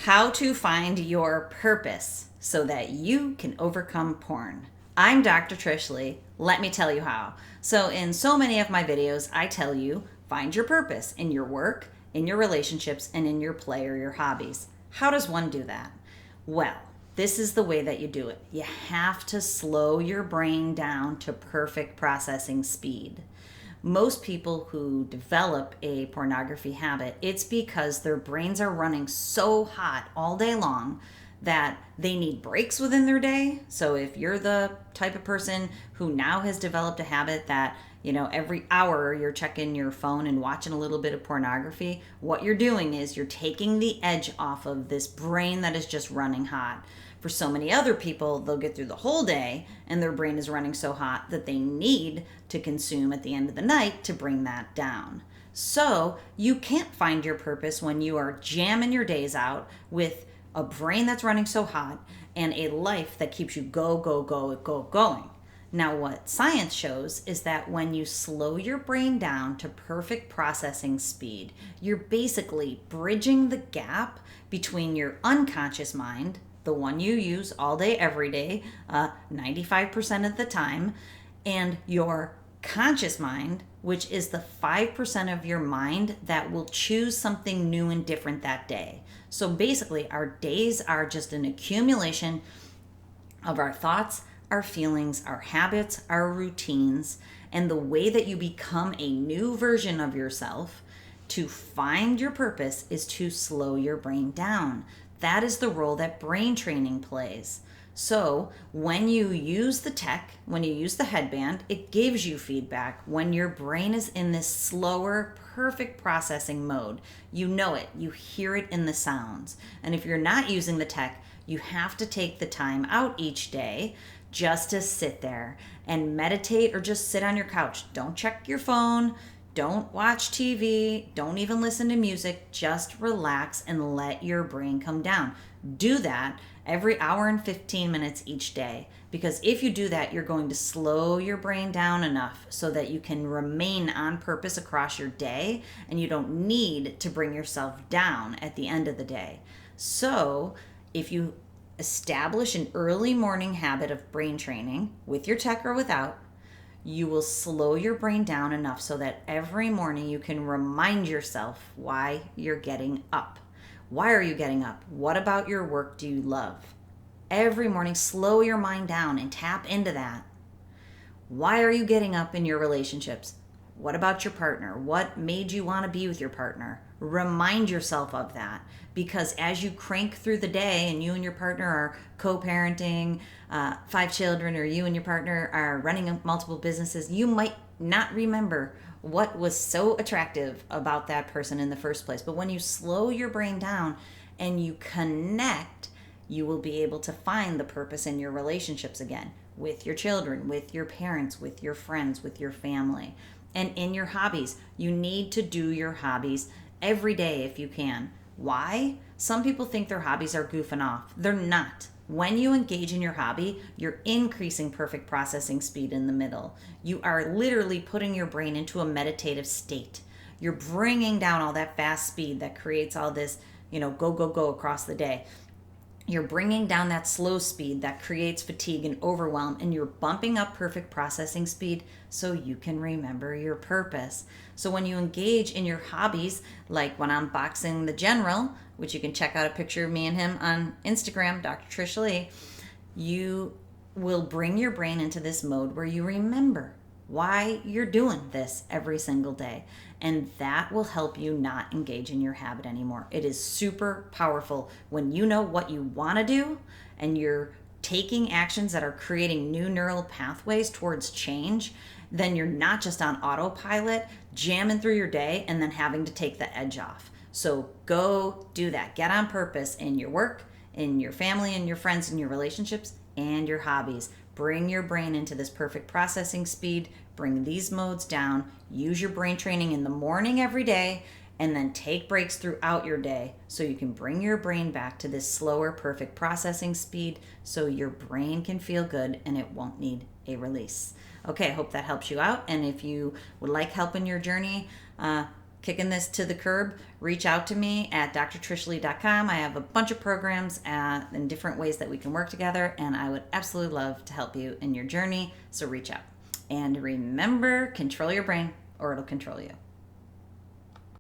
How to find your purpose so that you can overcome porn. I'm Dr. Trish Leigh. Let me tell you how. So, in so many of my videos, I tell you find your purpose in your work, in your relationships, and in your play or your hobbies. How does one do that? Well, this is the way that you do it. You have to slow your brain down to perfect processing speed. Most people who develop a pornography habit, it's because their brains are running so hot all day long that they need breaks within their day. So if you're the type of person who now has developed a habit that, every hour you're checking your phone and watching a little bit of pornography, what you're doing is you're taking the edge off of this brain that is just running hot. For so many other people, they'll get through the whole day and their brain is running so hot that they need to consume at the end of the night to bring that down. So you can't find your purpose when you are jamming your days out with a brain that's running so hot and a life that keeps you going. Now, what science shows is that when you slow your brain down to perfect processing speed, you're basically bridging the gap between your unconscious mind, the one you use all day, every day, 95% of the time, and your conscious mind, which is the 5% of your mind that will choose something new and different that day. So basically, our days are just an accumulation of our thoughts, our feelings, our habits, our routines, and the way that you become a new version of yourself to find your purpose is to slow your brain down. That is the role that brain training plays. So when you use the tech, when you use the headband, it gives you feedback when your brain is in this slower, perfect processing mode. You know it, you hear it in the sounds. And if you're not using the tech, you have to take the time out each day just to sit there and meditate or just sit on your couch. Don't check your phone. Don't watch TV. Don't even listen to music. Just relax and let your brain come down. Do that every hour and 15 minutes each day. Because if you do that, you're going to slow your brain down enough so that you can remain on purpose across your day and you don't need to bring yourself down at the end of the day. So if you establish an early morning habit of brain training with your tech or without, you will slow your brain down enough so that every morning you can remind yourself why you're getting up. Why are you getting up? What about your work do you love? Every morning, slow your mind down and tap into that. Why are you getting up in your relationships? What about your partner? What made you want to be with your partner? Remind yourself of that, because as you crank through the day and you and your partner are co-parenting 5 children, or you and your partner are running multiple businesses, you might not remember what was so attractive about that person in the first place. But when you slow your brain down and you connect, you will be able to find the purpose in your relationships again, with your children, with your parents, with your friends, with your family. And in your hobbies, you need to do your hobbies every day if you can. Why? Some people think their hobbies are goofing off. They're not. When you engage in your hobby, you're increasing perfect processing speed in the middle. You are literally putting your brain into a meditative state. You're bringing down all that fast speed that creates all this, go across the day. You're bringing down that slow speed that creates fatigue and overwhelm, and you're bumping up perfect processing speed so you can remember your purpose. So when you engage in your hobbies, like when I'm boxing the General, which you can check out a picture of me and him on Instagram, Dr. Trish Leigh, you will bring your brain into this mode where you remember why you're doing this every single day. And that will help you not engage in your habit anymore. It is super powerful when you know what you want to do and you're taking actions that are creating new neural pathways towards change. Then you're not just on autopilot, jamming through your day and then having to take the edge off. So go do that. Get on purpose in your work, in your family, in your friends, in your relationships, and your hobbies. Bring your brain into this perfect processing speed. Bring these modes down. Use your brain training in the morning every day, and then take breaks throughout your day so you can bring your brain back to this slower, perfect processing speed so your brain can feel good and it won't need a release. Okay, I hope that helps you out. And if you would like help in your journey, kicking this to the curb, reach out to me at drtrishleigh.com. I have a bunch of programs and different ways that we can work together, and I would absolutely love to help you in your journey. So reach out. And remember, control your brain or it'll control you.